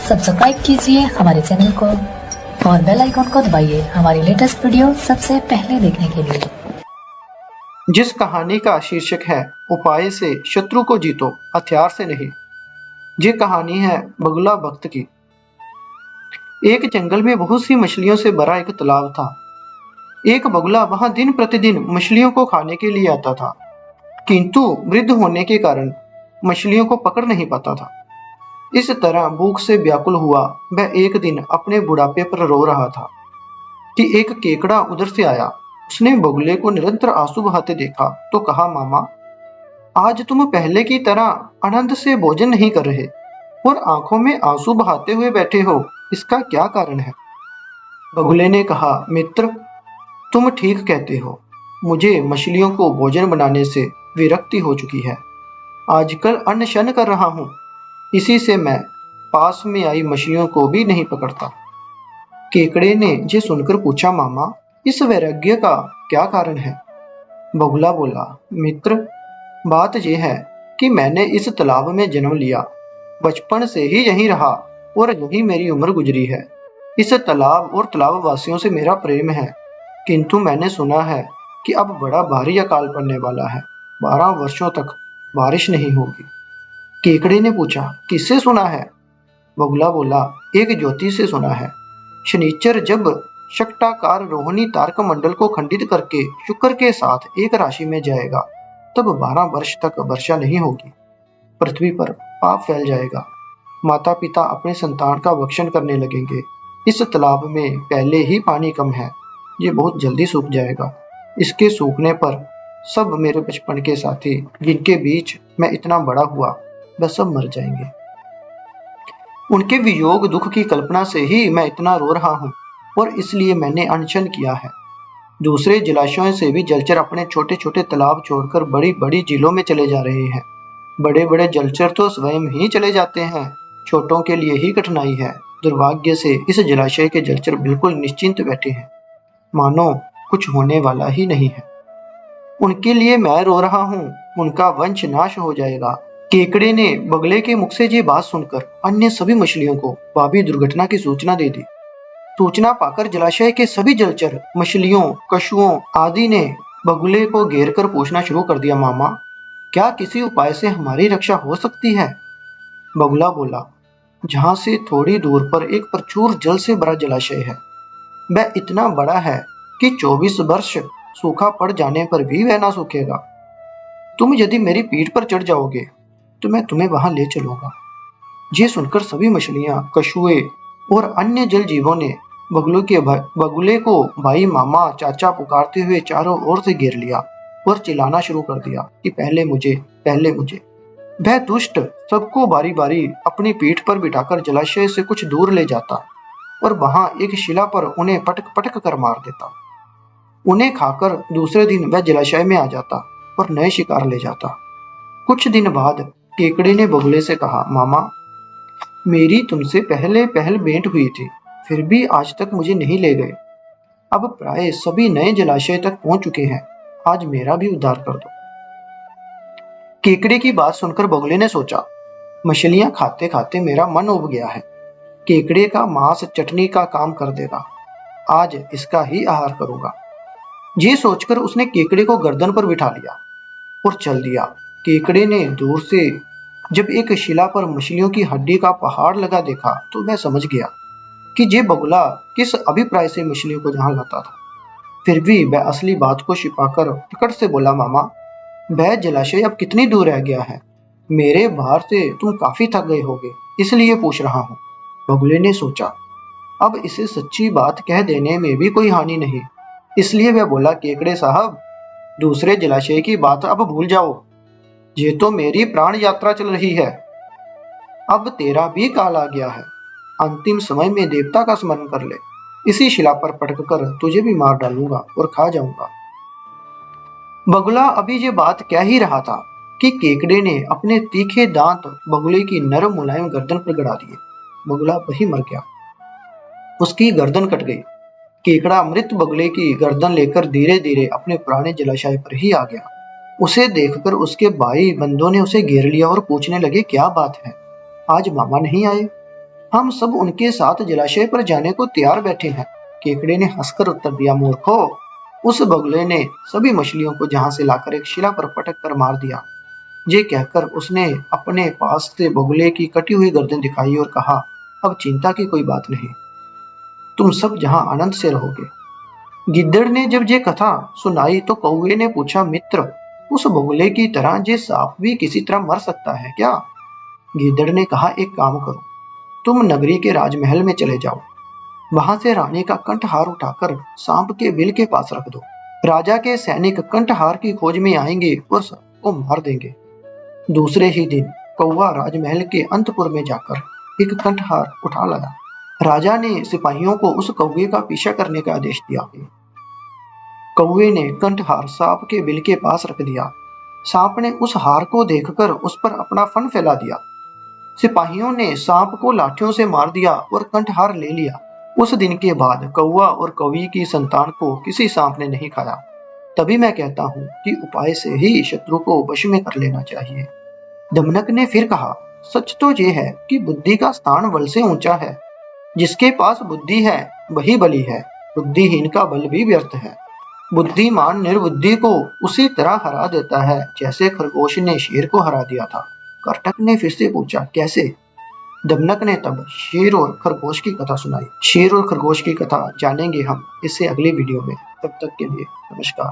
Subscribe कीजिए हमारे channel को और बेल आइकन को दबाइए हमारी लेटेस्ट वीडियो सबसे पहले देखने के लिए। जिस कहानी का शीर्षक है उपाय से शत्रु को जीतो, हथियार से नहीं। ये कहानी है बगुला भक्त की। एक जंगल में बहुत सी मछलियों से भरा एक तालाब था। एक बगुला वहां दिन प्रतिदिन मछलियों को खाने के लिए आता था, किंतु वृद्ध होने के कारण मछलियों को पकड़ नहीं पाता था। इस तरह भूख से व्याकुल हुआ वह एक दिन अपने बुढ़ापे पर रो रहा था कि एक केकड़ा उधर से आया। उसने बगुले को निरंतर आंसू बहाते देखा तो कहा, मामा, आज तुम पहले की तरह आनंद से भोजन नहीं कर रहे और आंखों में आंसू बहाते हुए बैठे हो, इसका क्या कारण है? बगुले ने कहा, मित्र, तुम ठीक कहते हो। मुझे मछलियों को भोजन बनाने से विरक्ति हो चुकी है। आजकल अनशन कर रहा हूँ, इसी से मैं पास में आई मछलियों को भी नहीं पकड़ता। केकड़े ने ये सुनकर पूछा, मामा, इस वैराग्य का क्या कारण है? बगुला बोला, मित्र, बात यह है कि मैंने इस तालाब में जन्म लिया, बचपन से ही यहीं रहा और यहीं मेरी उम्र गुजरी है। इस तालाब और तालाब वासियों से मेरा प्रेम है, किंतु मैंने सुना है कि अब बड़ा भारी अकाल पड़ने वाला है। 12 वर्षों तक बारिश नहीं होगी। केकड़े ने पूछा, किससे सुना है? बगुला बोला, एक ज्योतिष से सुना है। शनिचर जब शक्टाकार रोहिणी तारक मंडल को खंडित करके शुक्र के साथ एक राशि में जाएगा, तब 12 वर्ष तक वर्षा नहीं होगी। पृथ्वी पर पाप फैल जाएगा। माता पिता अपने संतान का भक्षण करने लगेंगे। इस तालाब में पहले ही पानी कम है, ये बहुत जल्दी सूख जाएगा। इसके सूखने पर सब मेरे बचपन के साथी, जिनके बीच मैं इतना बड़ा हुआ, वह सब मर जाएंगे। उनके वियोग दुख की कल्पना से ही मैं इतना रो रहा हूँ और इसलिए मैंने अनशन किया है। दूसरे जलाशयों से भी जलचर अपने छोटे छोटे तालाब छोड़कर बड़ी बड़ी झीलों में चले जा रहे हैं। बड़े बड़े जलचर तो स्वयं ही चले जाते हैं, छोटों के लिए ही कठिनाई है। दुर्भाग्य से इस जलाशय के जलचर बिल्कुल निश्चिंत बैठे हैं, मानो कुछ होने वाला ही नहीं है। उनके लिए मैं रो रहा हूँ, उनका वंश नाश हो जाएगा। केकड़े ने बगले के मुख से ये बात सुनकर अन्य सभी मछलियों को भावी दुर्घटना की सूचना दे दी। सूचना पाकर जलाशय के सभी जलचर, मछलियों, कछुओं आदि ने बगुले को घेर कर पूछना शुरू कर दिया, मामा, क्या किसी उपाय से हमारी रक्षा हो सकती है? बगुला बोला, जहां से थोड़ी दूर पर एक प्रचुर जल से भरा जलाशय है। वह इतना बड़ा है कि 24 वर्ष सूखा पड़ जाने पर भी वह ना सूखेगा। तुम यदि मेरी पीठ पर चढ़ जाओगे तो मैं तुम्हें वहां ले चलूंगा। ये सुनकर सभी मछलियां, कछुए और अन्य जल जीवों ने बगुले को भाई, मामा, चाचा पुकारते हुए चारों ओर से घेर लिया और चिल्लाना शुरू कर दिया कि पहले मुझे, पहले मुझे। वह दुष्ट सबको बारी बारी अपनी पीठ पर बिठाकर जलाशय से कुछ दूर ले जाता और वहां एक शिला पर उन्हें पटक पटक कर मार देता। उन्हें खाकर दूसरे दिन वह जलाशय में आ जाता और नए शिकार ले जाता। कुछ दिन बाद केकड़े ने बगुले से कहा, मामा, मेरी तुमसे पहले पहल भेंट हुई थी, फिर भी आज तक मुझे नहीं ले गए। अब प्राय सभी नए जलाशय तक पहुंच चुके हैं, आज मेरा भी उद्धार कर दो। केकड़े की बात सुनकर बगुले ने सोचा, मछलियां खाते खाते मेरा मन उब गया है। केकड़े का मांस चटनी का काम कर देगा, आज इसका ही आहार करूंगा। ये सोचकर उसने केकड़े को गर्दन पर बिठा लिया और चल दिया। केकड़े ने दूर से जब एक शिला पर मछलियों की हड्डी का पहाड़ लगा देखा तो वह समझ गया कि ये बगुला किस अभिप्राय से मछलियों को जहां लाता था। फिर भी वह असली बात को छिपाकर टिकट से बोला, मामा, वह जलाशय अब कितनी दूर रह गया है? मेरे भार से तुम काफी थक गए होगे, इसलिए पूछ रहा हूँ। बगुले ने सोचा, अब इसे सच्ची बात कह देने में भी कोई हानि नहीं, इसलिए वह बोला, केकड़े साहब, दूसरे जलाशय की बात अब भूल जाओ, ये तो मेरी प्राण यात्रा चल रही है। अब तेरा भी काल आ गया है। अंतिम समय में देवता का स्मरण कर ले, इसी शिला पर पटक कर तुझे भी मार डालूंगा और खा जाऊंगा। बगुला अभी ये बात कह ही रहा था कि केकड़े ने अपने तीखे दांत बगुले की नरम मुलायम गर्दन पर गड़ा दिए। बगुला वही मर गया, उसकी गर्दन कट गई। केकड़ा मृत बगुले की गर्दन लेकर धीरे धीरे अपने पुराने जलाशय पर ही आ गया। उसे देखकर उसके भाई बंधुओं ने उसे घेर लिया और पूछने लगे, क्या बात है, आज मामा नहीं आए? हम सब उनके साथ जलाशय पर जाने को तैयार बैठे हैं। केकड़े ने हंसकर उत्तर दिया, मूर्खो। उस बगुले ने सभी मछलियों को जहां से लाकर एक शिला पर पटक कर मार दिया। ये कहकर उसने अपने पास से बगुले की कटी हुई गर्दन दिखाई और कहा, अब चिंता की कोई बात नहीं, तुम सब जहां आनंद से रहोगे। गिद्दड़ ने जब ये कथा सुनाई तो कौवे ने पूछा, मित्र, उस बगुले की तरह ये सांप भी किसी तरह मर सकता है क्या? गिद्दड़ ने कहा, एक काम करो, तुम नगरी के राजमहल में चले जाओ, वहां से रानी का कंठहार उठाकर सांप के बिल के पास रख दो। राजा के सैनिक कंठहार की खोज में आएंगे और सबको मार देंगे। दूसरे ही दिन कौवा राजमहल के अंतपुर में जाकर एक कंठहार उठा लाया। राजा ने सिपाहियों को उस कौवे का पीछा करने का आदेश दिया। कौवे ने कंठहार सांप के बिल के पास रख दिया। सांप ने उस हार को देखकर उस पर अपना फन फैला दिया। सिपाहियों ने सांप को लाठियों से मार दिया और कंठहार ले लिया। उस दिन के बाद कौवा और कौवी की संतान को किसी सांप ने नहीं खाया। तभी मैं कहता हूँ कि उपाय से ही शत्रु को वश में कर लेना चाहिए। दमनक ने फिर कहा, सच तो ये है कि बुद्धि का स्थान बल से ऊंचा है। जिसके पास बुद्धि है वही बली है, बुद्धिहीन का बल भी व्यर्थ है। बुद्धिमान निर्बुद्धि को उसी तरह हरा देता है जैसे खरगोश ने शेर को हरा दिया था। कर्टक ने फिर से पूछा, कैसे? दमनक ने तब शेर और खरगोश की कथा सुनाई। शेर और खरगोश की कथा जानेंगे हम इससे अगले वीडियो में। तब तक के लिए नमस्कार।